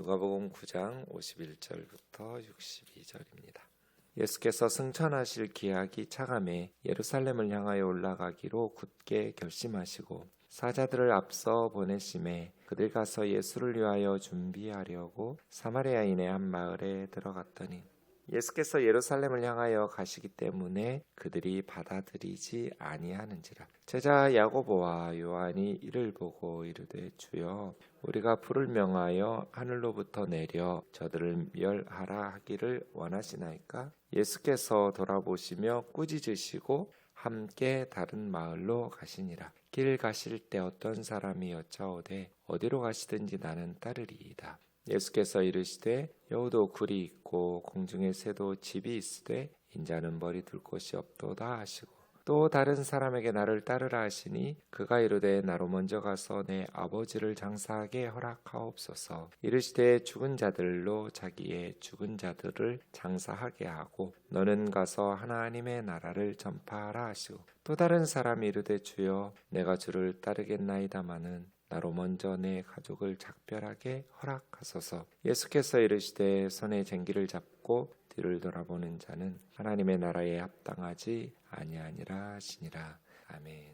누가복음 9장 51절부터 62절입니다. 예수께서 승천하실 기약이 차감해 예루살렘을 향하여 올라가기로 굳게 결심하시고 사자들을 앞서 보내심에 그들 가서 예수를 위하여 준비하려고 사마리아인의 한 마을에 들어갔더니 예수께서 예루살렘을 향하여 가시기 때문에 그들이 받아들이지 아니하는지라. 제자 야고보와 요한이 이를 보고 이르되 주여 우리가 불을 명하여 하늘로부터 내려 저들을 멸하라 하기를 원하시나이까? 예수께서 돌아보시며 꾸짖으시고 함께 다른 마을로 가시니라. 길 가실 때 어떤 사람이 여짜오되 어디로 가시든지 나는 따르리이다. 예수께서 이르시되 여우도 굴이 있고 공중의 새도 집이 있으되 인자는 머리 둘 곳이 없도다 하시고 또 다른 사람에게 나를 따르라 하시니 그가 이르되 나로 먼저 가서 내 아버지를 장사하게 허락하옵소서. 이르시되 죽은 자들로 자기의 죽은 자들을 장사하게 하고 너는 가서 하나님의 나라를 전파하라 하시고 또 다른 사람이 이르되 주여 내가 주를 따르겠나이다마는 나로 먼저 내 가족을 작별하게 허락하소서. 예수께서 이르시되 손에 쟁기를 잡고 뒤를 돌아보는 자는 하나님의 나라에 합당하지 아니하니라 하시니라. 아멘.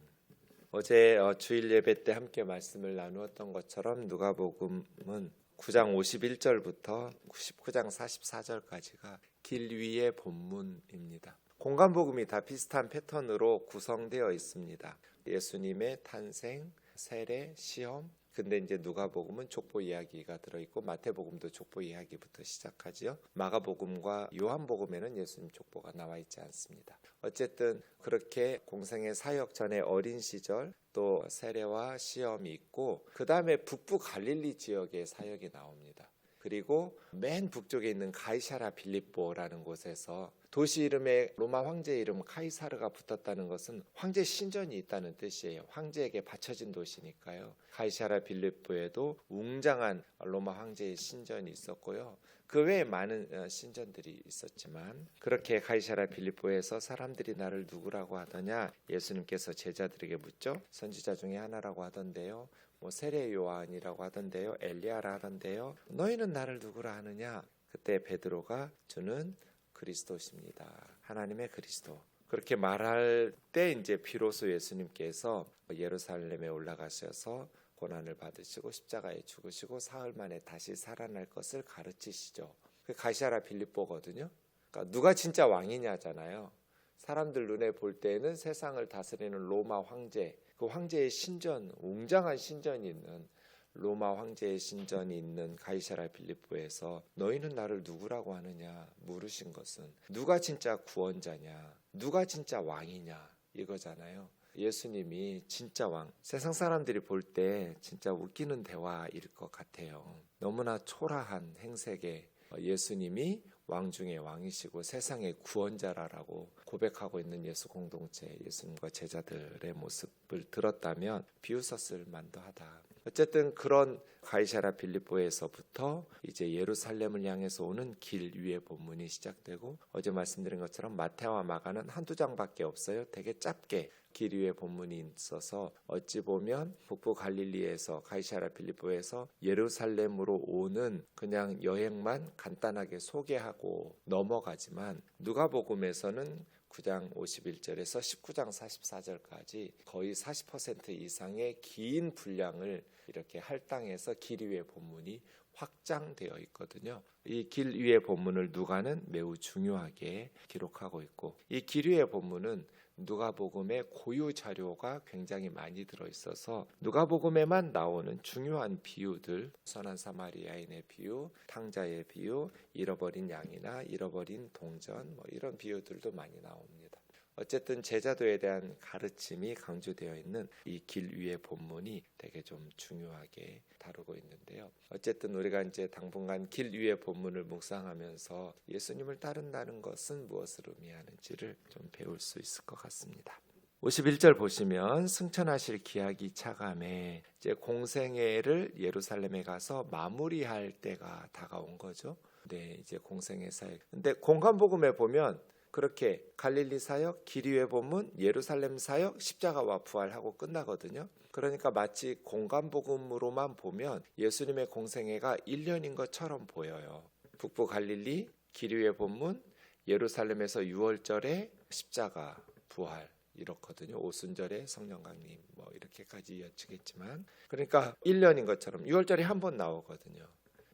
어제 주일 예배 때 함께 말씀을 나누었던 것처럼 누가복음은 9장 51절부터 19장 44절까지가 길 위의 본문입니다. 공간복음이 다 비슷한 패턴으로 구성되어 있습니다. 예수님의 탄생, 세례, 시험. 근데 이제 누가복음은 족보 이야기가 들어있고 마태복음도 족보 이야기부터 시작하지요. 마가복음과 요한복음에는 예수님 족보가 나와 있지 않습니다. 어쨌든 그렇게 공생의 사역 전에 어린 시절 또 세례와 시험이 있고 그 다음에 북부 갈릴리 지역의 사역이 나옵니다. 그리고 맨 북쪽에 있는 가이사랴 빌립보라는 곳에서 도시 이름에 로마 황제 이름 카이사르가 붙었다는 것은 황제 신전이 있다는 뜻이에요. 황제에게 바쳐진 도시니까요. 가이사랴 빌립보에도 웅장한 로마 황제의 신전이 있었고요. 그 외에 많은 신전들이 있었지만 그렇게 가이사랴 빌립보에서 사람들이 나를 누구라고 하더냐? 예수님께서 제자들에게 묻죠. 선지자 중에 하나라고 하던데요. 세례 요한이라고 하던데요. 엘리야라 하던데요. 너희는 나를 누구라 하느냐? 그때 베드로가 주는 그리스도십니다. 하나님의 그리스도. 그렇게 말할 때 이제 비로소 예수님께서 예루살렘에 올라가셔서 고난을 받으시고 십자가에 죽으시고 사흘 만에 다시 살아날 것을 가르치시죠. 그 가이사랴 빌립보거든요. 그러니까 누가 진짜 왕이냐잖아요. 사람들 눈에 볼 때는 세상을 다스리는 로마 황제, 그 황제의 신전, 웅장한 신전이 있는 로마 황제의 신전이 있는 가이사랴 빌립보에서 너희는 나를 누구라고 하느냐 물으신 것은 누가 진짜 구원자냐, 누가 진짜 왕이냐 이거잖아요. 예수님이 진짜 왕, 세상 사람들이 볼 때 진짜 웃기는 대화일 것 같아요. 너무나 초라한 행색에 예수님이 왕 중에 왕이시고 세상의 구원자라고 고백하고 있는 예수 공동체, 예수님과 제자들의 모습을 들었다면 비웃었을 만도 하다. 어쨌든 그런 가이사랴 빌립보에서부터 이제 예루살렘을 향해서 오는 길 위의 본문이 시작되고 어제 말씀드린 것처럼 마태와 마가는 한두 장밖에 없어요. 되게 짧게 길 위의 본문이 있어서 어찌 보면 북부 갈릴리에서 가이사랴 빌립보에서 예루살렘으로 오는 그냥 여행만 간단하게 소개하고 넘어가지만 누가복음에서는 9장 51절에서 19장 44절까지 거의 40% 이상의 긴 분량을 이렇게 할당해서 길 위의 본문이 확장되어 있거든요. 이 길 위의 본문을 누가는 매우 중요하게 기록하고 있고 이 길 위의 본문은 누가복음의 고유 자료가 굉장히 많이 들어있어서 누가복음에만 나오는 중요한 비유들, 선한 사마리아인의 비유, 탕자의 비유, 잃어버린 양이나 잃어버린 동전 이런 비유들도 많이 나옵니다. 어쨌든 제자도에 대한 가르침이 강조되어 있는 이 길 위의 본문이 되게 좀 중요하게 다루고 있는데요. 어쨌든 우리가 이제 당분간 길 위의 본문을 묵상하면서 예수님을 따른다는 것은 무엇을 의미하는지를 좀 배울 수 있을 것 같습니다. 51절 보시면 승천하실 기약이 차감해 이제 공생애를 예루살렘에 가서 마무리할 때가 다가온 거죠. 네, 이제 공생애 사역. 근데 공간복음에 보면 그렇게 갈릴리 사역, 길 위의 본문, 예루살렘 사역, 십자가와 부활하고 끝나거든요. 그러니까 마치 공간복음으로만 보면 예수님의 공생애가 1년인 것처럼 보여요. 북부 갈릴리, 길 위의 본문, 예루살렘에서 6월절에 십자가, 부활 이렇거든요. 오순절에 성령 강림 뭐 이렇게까지 여치겠지만, 그러니까 1년인 것처럼 6월절에 한 번 나오거든요.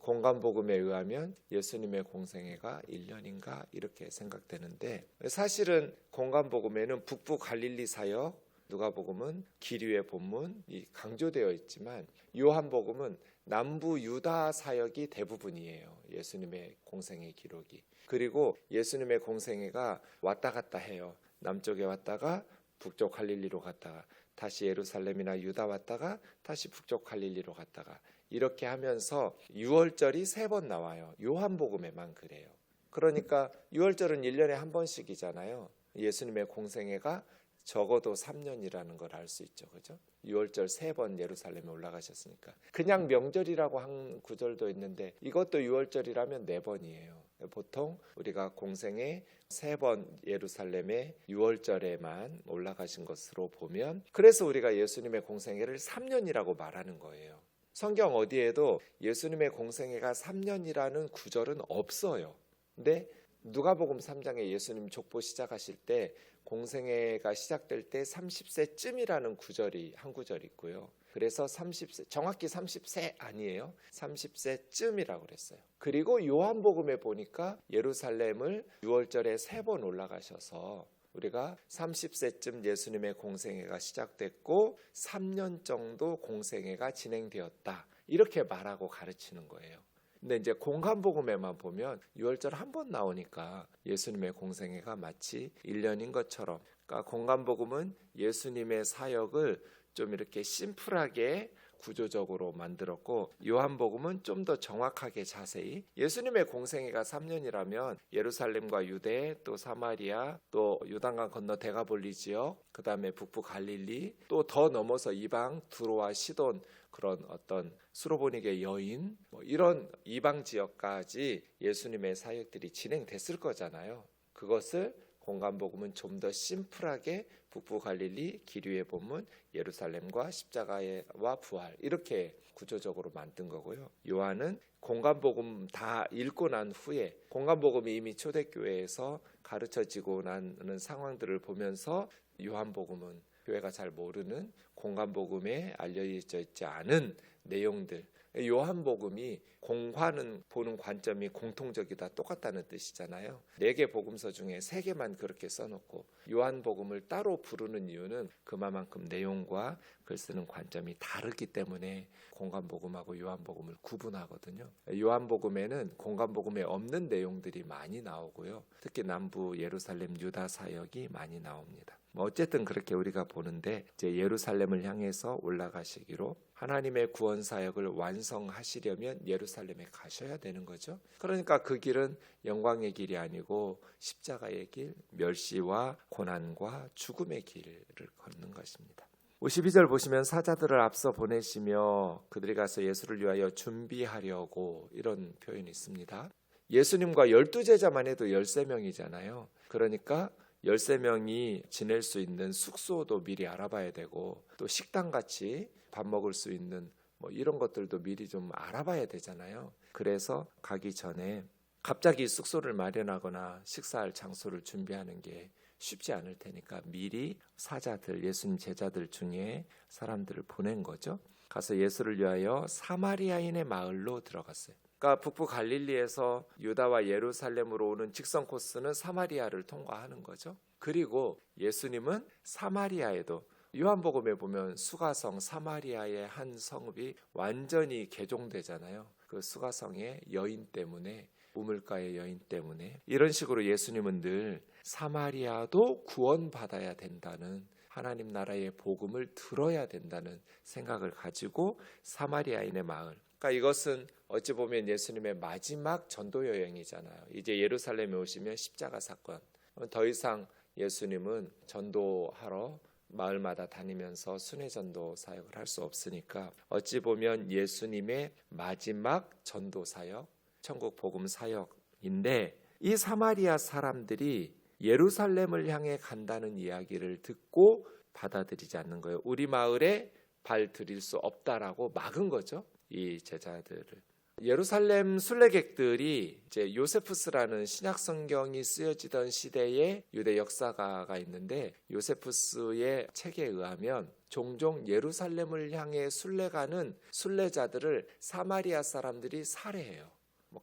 공간복음에 의하면 예수님의 공생애가 1년인가 이렇게 생각되는데, 사실은 공간복음에는 북부 갈릴리 사역, 누가복음은 길 위의 본문 이 강조되어 있지만, 요한복음은 남부 유다 사역이 대부분이에요. 예수님의 공생애 기록이. 그리고 예수님의 공생애가 왔다 갔다 해요. 남쪽에 왔다가 북쪽 갈릴리로 갔다가 다시 예루살렘이나 유다 왔다가 다시 북쪽 갈릴리로 갔다가 이렇게 하면서 6월절이 3번 나와요. 요한복음에만 그래요. 그러니까 6월절은 1년에 한 번씩이잖아요. 예수님의 공생애가 적어도 3년이라는 걸 알 수 있죠. 그죠? 6월절 3번 예루살렘에 올라가셨으니까. 그냥 명절이라고 한 구절도 있는데 이것도 6월절이라면 4번이에요. 보통 우리가 공생애 3번 예루살렘에 6월절에만 올라가신 것으로 보면, 그래서 우리가 예수님의 공생애를 3년이라고 말하는 거예요. 성경 어디에도 예수님의 공생애가 3년이라는 구절은 없어요. 근데 누가복음 3장에 예수님 족보 시작하실 때 공생애가 시작될 때 30세쯤이라는 구절이 한 구절 있고요. 그래서 30세, 정확히 30세 아니에요. 30세쯤이라고 그랬어요. 그리고 요한복음에 보니까 예루살렘을 6월절에 3번 올라가셔서 우리가 30세쯤 예수님의 공생애가 시작됐고 3년 정도 공생애가 진행되었다. 이렇게 말하고 가르치는 거예요. 근데 이제 공간복음에만 보면 6월절 한 번 나오니까 예수님의 공생애가 마치 1년인 것처럼, 그러니까 공간복음은 예수님의 사역을 좀 이렇게 심플하게 구조적으로 만들었고, 요한복음은 좀 더 정확하게 자세히, 예수님의 공생애가 3년이라면 예루살렘과 유대, 또 사마리아, 또 요단강 건너 데가볼리 지역, 그 다음에 북부 갈릴리, 또 더 넘어서 이방 두로와 시돈, 그런 어떤 수로보니게 여인, 뭐 이런 이방 지역까지 예수님의 사역들이 진행됐을 거잖아요. 그것을 공간복음은 좀 더 심플하게 북부 갈릴리, 길 위의 본문, 예루살렘과 십자가와 부활 이렇게 구조적으로 만든 거고요. 요한은 공간복음 다 읽고 난 후에, 공간복음이 이미 초대교회에서 가르쳐지고 나는 상황들을 보면서 요한복음은 교회가 잘 모르는, 공간복음에 알려져 있지 않은 내용들, 요한복음이 공화는 보는 관점이 공통적이다, 똑같다는 뜻이잖아요. 4개 복음서 중에 3개만 그렇게 써놓고 요한복음을 따로 부르는 이유는 그만큼 내용과 글 쓰는 관점이 다르기 때문에 공간복음하고 요한복음을 구분하거든요. 요한복음에는 공간복음에 없는 내용들이 많이 나오고요. 특히 남부 예루살렘 유다 사역이 많이 나옵니다. 어쨌든 그렇게 우리가 보는데, 이제 예루살렘을 향해서 올라가시기로, 하나님의 구원 사역을 완성하시려면 예루살렘에 가셔야 되는 거죠. 그러니까 그 길은 영광의 길이 아니고 십자가의 길, 멸시와 고난과 죽음의 길을 걷는 것입니다. 52절 보시면 사자들을 앞서 보내시며 그들이 가서 예수를 위하여 준비하려고, 이런 표현이 있습니다. 예수님과 12제자만 해도 13명이잖아요. 그러니까 13명이 지낼 수 있는 숙소도 미리 알아봐야 되고, 또 식당같이 밥 먹을 수 있는 뭐 이런 것들도 미리 좀 알아봐야 되잖아요. 그래서 가기 전에 갑자기 숙소를 마련하거나 식사할 장소를 준비하는 게 쉽지 않을 테니까 미리 사자들, 예수님 제자들 중에 사람들을 보낸 거죠. 가서 예수를 위하여 사마리아인의 마을로 들어갔어요. 그러니까 북부 갈릴리에서 유다와 예루살렘으로 오는 직선 코스는 사마리아를 통과하는 거죠. 그리고 예수님은 사마리아에도, 요한복음에 보면 수가성 사마리아의 한 성읍이 완전히 개종되잖아요. 그 수가성의 여인 때문에, 우물가의 여인 때문에. 이런 식으로 예수님은 늘 사마리아도 구원받아야 된다는, 하나님 나라의 복음을 들어야 된다는 생각을 가지고 사마리아인의 마을, 그러니까 이것은 어찌 보면 예수님의 마지막 전도 여행이잖아요. 이제 예루살렘에 오시면 십자가 사건, 더 이상 예수님은 전도하러 마을마다 다니면서 순회전도 사역을 할 수 없으니까 어찌 보면 예수님의 마지막 전도 사역, 천국 복음 사역인데, 이 사마리아 사람들이 예루살렘을 향해 간다는 이야기를 듣고 받아들이지 않는 거예요. 우리 마을에 발 들일 수 없다라고 막은 거죠. 이 제자들을. 예루살렘 순례객들이 이제 요세푸스라는 신약 성경이 쓰여지던 시대에 유대 역사가가 있는데, 요세푸스의 책에 의하면 종종 예루살렘을 향해 순례가는 순례자들을 사마리아 사람들이 살해해요.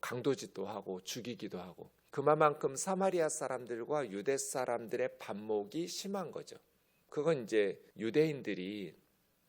강도짓도 하고 죽이기도 하고. 그만큼 사마리아 사람들과 유대 사람들의 반목이 심한 거죠. 그건 이제 유대인들이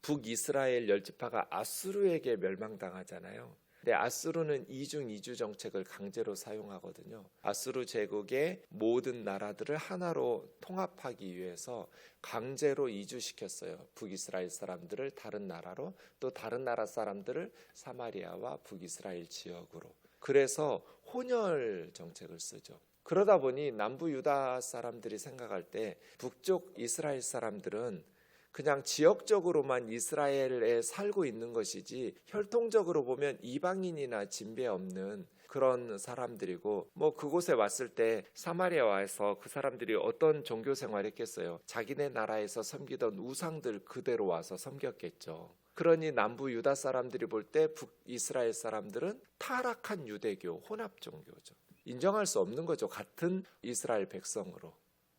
북이스라엘 10지파가 아수르에게 멸망당하잖아요. 근데 아수르는 이중이주 정책을 강제로 사용하거든요. 아수르 제국의 모든 나라들을 하나로 통합하기 위해서 강제로 이주시켰어요. 북이스라엘 사람들을 다른 나라로, 또 다른 나라 사람들을 사마리아와 북이스라엘 지역으로. 그래서 혼혈 정책을 쓰죠. 그러다 보니 남부 유다 사람들이 생각할 때 북쪽 이스라엘 사람들은 그냥 지역적으로만 이스라엘에 살고 있는 것이지 혈통적으로 보면 이방인이나 진배 없는 그런 사람들이고, 그곳에 왔을 때 사마리아 와서 그 사람들이 어떤 종교 생활했겠어요. 자기네 나라에서 섬기던 우상들 그대로 와서 섬겼겠죠. 그러니 남부 유다 사람들이 볼 때 북이스라엘 사람들은 타락한 유대교, 혼합 종교죠. 인정할 수 없는 거죠. 같은 이스라엘 백성으로.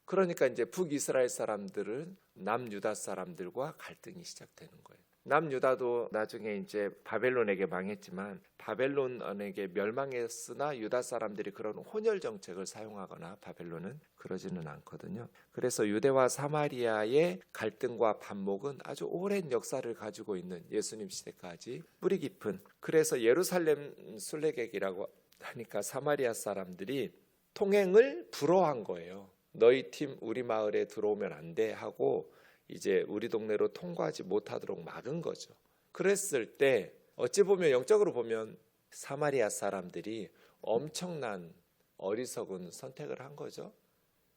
그러니까 이제 북이스라엘 사람들은 남유다 사람들과 갈등이 시작되는 거예요. 남유다도 나중에 이제 바벨론에게 망했지만, 바벨론에게 멸망했으나 유다 사람들이 그런 혼혈 정책을 사용하거나 바벨론은 그러지는 않거든요. 그래서 유대와 사마리아의 갈등과 반목은 아주 오랜 역사를 가지고 있는, 예수님 시대까지 뿌리 깊은. 그래서 예루살렘 순례객이라고 하니까 사마리아 사람들이 통행을 불허한 거예요. 너희 팀 우리 마을에 들어오면 안 돼 하고 이제 우리 동네로 통과하지 못하도록 막은 거죠. 그랬을 때 어찌 보면 영적으로 보면 사마리아 사람들이 엄청난 어리석은 선택을 한 거죠.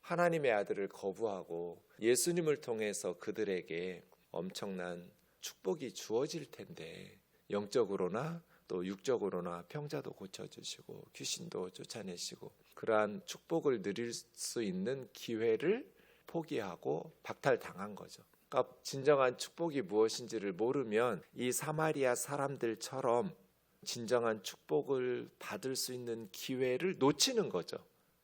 하나님의 아들을 거부하고 예수님을 통해서 그들에게 엄청난 축복이 주어질 텐데, 영적으로나 또 육적으로나 병자도 고쳐주시고 귀신도 쫓아내시고 그러한 축복을 누릴 수 있는 기회를 포기하고 박탈당한 거죠. 그러니까 진정한 축복이 무엇인지를 모르면 이 사마리아 사람들처럼 진정한 축복을 받을 수 있는 기회를 놓치는 거죠.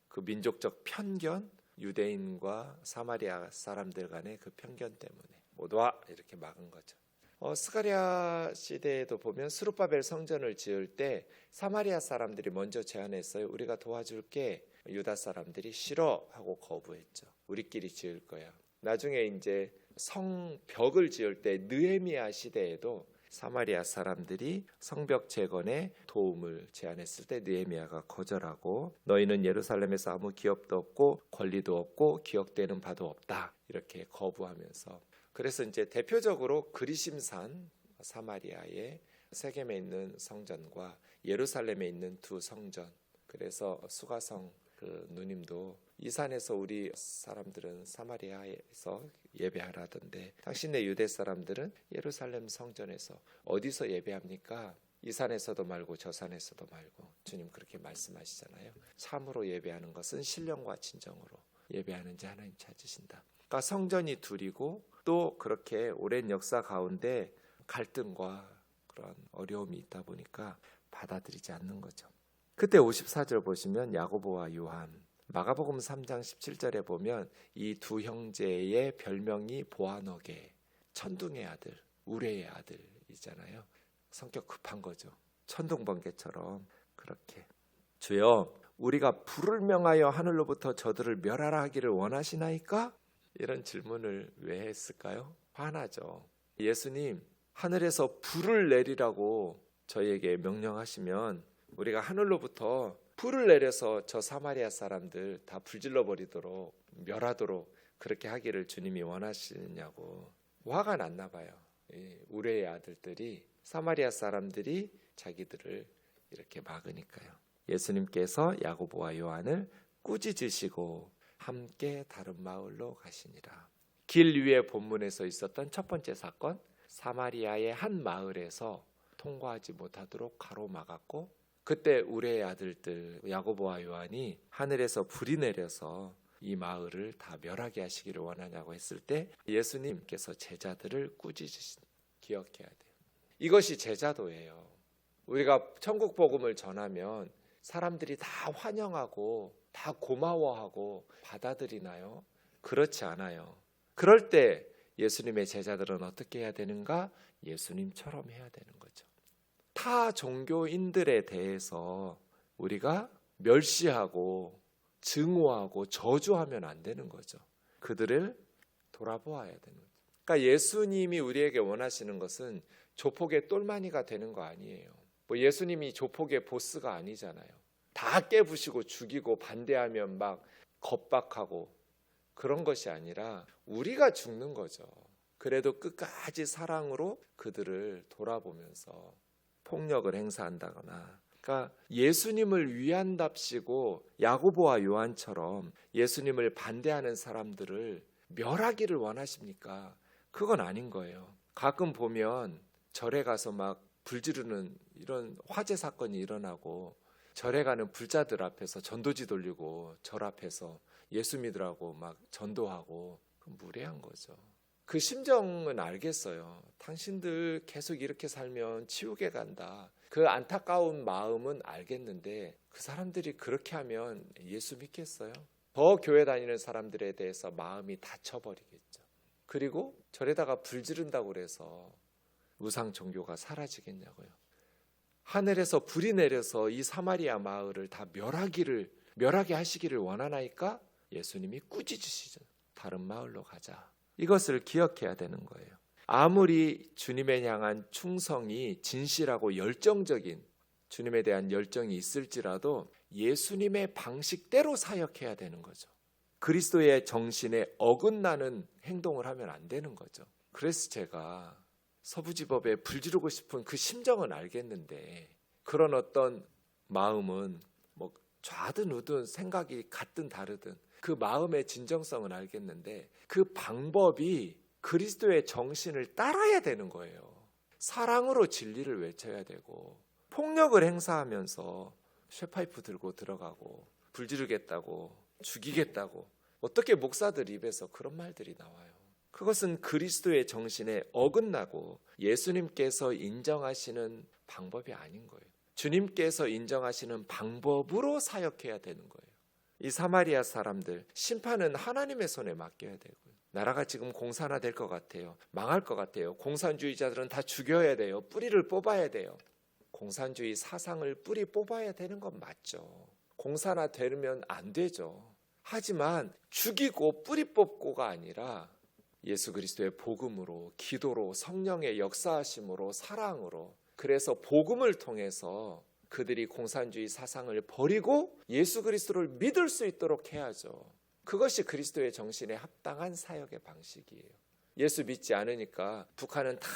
그 민족적 편견, 유대인과 사마리아 사람들 간의 그 편견 때문에 못 와 이렇게 막은 거죠. 스가랴 시대에도 보면 스룹바벨 성전을 지을 때 사마리아 사람들이 먼저 제안했어요. 우리가 도와줄게. 유다 사람들이 싫어하고 거부했죠. 우리끼리 지을 거야. 나중에 이제 성벽을 지을 때 느헤미야 시대에도 사마리아 사람들이 성벽 재건에 도움을 제안했을 때 느헤미야가 거절하고, 너희는 예루살렘에서 아무 기업도 없고 권리도 없고 기억되는 바도 없다 이렇게 거부하면서, 그래서 이제 대표적으로 그리심산 사마리아의 세겜에 있는 성전과 예루살렘에 있는 두 성전, 그래서 수가성 그 누님도 이 산에서 우리 사람들은 사마리아에서 예배하라던데 당신네 유대 사람들은 예루살렘 성전에서 어디서 예배합니까? 이 산에서도 말고 저 산에서도 말고. 주님 그렇게 말씀하시잖아요. 참으로 예배하는 것은 신령과 진정으로 예배하는지 하나님 찾으신다. 그러니까 성전이 둘이고 또 그렇게 오랜 역사 가운데 갈등과 그런 어려움이 있다 보니까 받아들이지 않는 거죠. 그때 54절 보시면 야고보와 요한, 마가복음 3장 17절에 보면 이 두 형제의 별명이 보아너게, 천둥의 아들, 우레의 아들이잖아요. 성격 급한 거죠. 천둥번개처럼 그렇게. 주여, 우리가 불을 명하여 하늘로부터 저들을 멸하라 하기를 원하시나이까? 이런 질문을 왜 했을까요? 화나죠. 예수님, 하늘에서 불을 내리라고 저희에게 명령하시면 우리가 하늘로부터 불을 내려서 저 사마리아 사람들 다 불질러 버리도록 멸하도록 그렇게 하기를 주님이 원하시느냐고 화가 났나 봐요. 우레의 아들들이, 사마리아 사람들이 자기들을 이렇게 막으니까요. 예수님께서 야고보와 요한을 꾸짖으시고 함께 다른 마을로 가시니라. 길 위에 본문에서 있었던 첫 번째 사건, 사마리아의 한 마을에서 통과하지 못하도록 가로막았고, 그때 우레의 아들들 야고보와 요한이 하늘에서 불이 내려서 이 마을을 다 멸하게 하시기를 원하냐고 했을 때 예수님께서 제자들을 꾸짖으신, 기억해야 돼요. 이것이 제자도예요. 우리가 천국 복음을 전하면 사람들이 다 환영하고 다 고마워하고 받아들이나요? 그렇지 않아요. 그럴 때 예수님의 제자들은 어떻게 해야 되는가? 예수님처럼 해야 되는 거죠. 타 종교인들에 대해서 우리가 멸시하고 증오하고 저주하면 안 되는 거죠. 그들을 돌아보아야 되는 거죠. 그러니까 예수님이 우리에게 원하시는 것은 조폭의 똘마니가 되는 거 아니에요. 뭐 예수님이 조폭의 보스가 아니잖아요. 다 깨부시고 죽이고 반대하면 막 겁박하고 그런 것이 아니라 우리가 죽는 거죠. 그래도 끝까지 사랑으로 그들을 돌아보면서 폭력을 행사한다거나, 그러니까 예수님을 위한답시고 야고보와 요한처럼 예수님을 반대하는 사람들을 멸하기를 원하십니까? 그건 아닌 거예요. 가끔 보면 절에 가서 막 불지르는 이런 화재 사건이 일어나고, 절에 가는 불자들 앞에서 전도지 돌리고 절 앞에서 예수 믿으라고 막 전도하고, 그건 무례한 거죠. 그 심정은 알겠어요. 당신들 계속 이렇게 살면 지옥에 간다. 그 안타까운 마음은 알겠는데 그 사람들이 그렇게 하면 예수 믿겠어요? 더 교회 다니는 사람들에 대해서 마음이 닫혀버리겠죠. 그리고 절에다가 불 지른다고 그래서 우상 종교가 사라지겠냐고요. 하늘에서 불이 내려서 이 사마리아 마을을 다 멸하게 하시기를 원하나이까? 예수님이 꾸짖으시죠. 다른 마을로 가자. 이것을 기억해야 되는 거예요. 아무리 주님에 향한 충성이 진실하고 열정적인 주님에 대한 열정이 있을지라도 예수님의 방식대로 사역해야 되는 거죠. 그리스도의 정신에 어긋나는 행동을 하면 안 되는 거죠. 그래서 제가 서부지법에 불 지르고 싶은 그 심정은 알겠는데, 그런 어떤 마음은 뭐 좌든 우든 생각이 같든 다르든 그 마음의 진정성은 알겠는데 그 방법이 그리스도의 정신을 따라야 되는 거예요. 사랑으로 진리를 외쳐야 되고, 폭력을 행사하면서 쇠파이프 들고 들어가고 불 지르겠다고 죽이겠다고 어떻게 목사들 입에서 그런 말들이 나와요. 그것은 그리스도의 정신에 어긋나고 예수님께서 인정하시는 방법이 아닌 거예요. 주님께서 인정하시는 방법으로 사역해야 되는 거예요. 이 사마리아 사람들 심판은 하나님의 손에 맡겨야 되고요. 나라가 지금 공산화될 것 같아요. 망할 것 같아요. 공산주의자들은 다 죽여야 돼요. 뿌리를 뽑아야 돼요. 공산주의 사상을 뿌리 뽑아야 되는 건 맞죠. 공산화되면 안 되죠. 하지만 죽이고 뿌리 뽑고가 아니라 예수 그리스도의 복음으로, 기도로, 성령의 역사하심으로, 사랑으로, 그래서 복음을 통해서 그들이 공산주의 사상을 버리고 예수 그리스도를 믿을 수 있도록 해야죠. 그것이 그리스도의 정신에 합당한 사역의 방식이에요. 예수 믿지 않으니까 북한은 다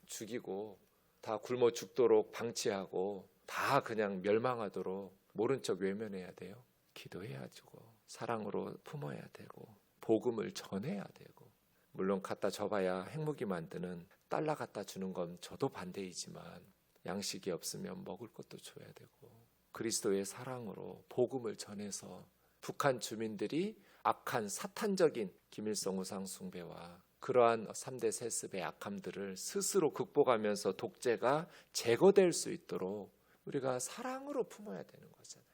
죽이고 다 굶어 죽도록 방치하고 다 그냥 멸망하도록 모른 척 외면해야 돼요. 기도해야 되고 사랑으로 품어야 되고 복음을 전해야 되고, 물론 갖다 줘봐야 핵무기 만드는 달러 갖다 주는 건 저도 반대이지만 양식이 없으면 먹을 것도 줘야 되고, 그리스도의 사랑으로 복음을 전해서 북한 주민들이 악한 사탄적인 김일성 우상 숭배와 그러한 3대 세습의 악함들을 스스로 극복하면서 독재가 제거될 수 있도록 우리가 사랑으로 품어야 되는 거잖아요.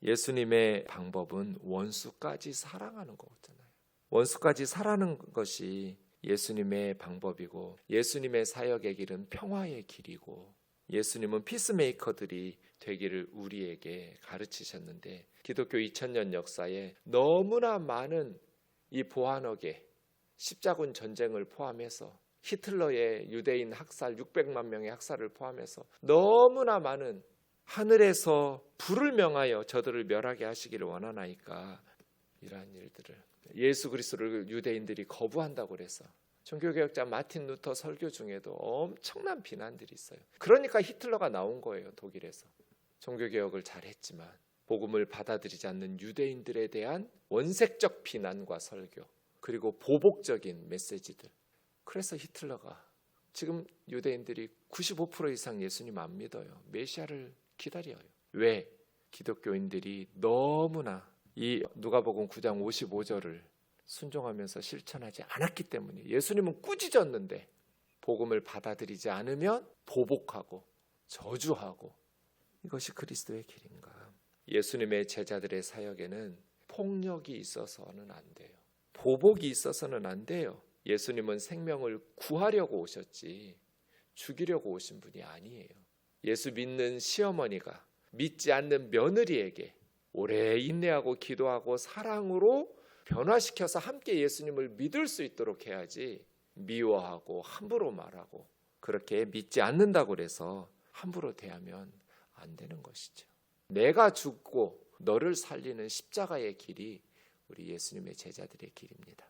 예수님의 방법은 원수까지 사랑하는 거잖아요. 원수까지 사랑하는 것이 예수님의 방법이고, 예수님의 사역의 길은 평화의 길이고, 예수님은 피스메이커들이 되기를 우리에게 가르치셨는데, 기독교 2000년 역사에 너무나 많은 이 보안억의 십자군 전쟁을 포함해서 히틀러의 유대인 학살 600만 명의 학살을 포함해서 너무나 많은, 하늘에서 불을 명하여 저들을 멸하게 하시기를 원하나이까, 이러한 일들을 예수 그리스도를 유대인들이 거부한다고 그래서 종교개혁자 마틴 루터 설교 중에도 엄청난 비난들이 있어요. 그러니까 히틀러가 나온 거예요. 독일에서 종교개혁을 잘했지만 복음을 받아들이지 않는 유대인들에 대한 원색적 비난과 설교, 그리고 보복적인 메시지들. 그래서 히틀러가, 지금 유대인들이 95% 이상 예수님 안 믿어요. 메시아를 기다려요. 왜? 기독교인들이 너무나 이 누가복음 9장 55절을 순종하면서 실천하지 않았기 때문에 예수님은 꾸짖었는데 복음을 받아들이지 않으면 보복하고 저주하고 이것이 그리스도의 길인가? 예수님의 제자들의 사역에는 폭력이 있어서는 안 돼요. 보복이 있어서는 안 돼요. 예수님은 생명을 구하려고 오셨지 죽이려고 오신 분이 아니에요. 예수 믿는 시어머니가 믿지 않는 며느리에게 오래 인내하고 기도하고 사랑으로 변화시켜서 함께 예수님을 믿을 수 있도록 해야지 미워하고 함부로 말하고 그렇게 믿지 않는다고 해서 함부로 대하면 안 되는 것이죠. 내가 죽고 너를 살리는 십자가의 길이 우리 예수님의 제자들의 길입니다.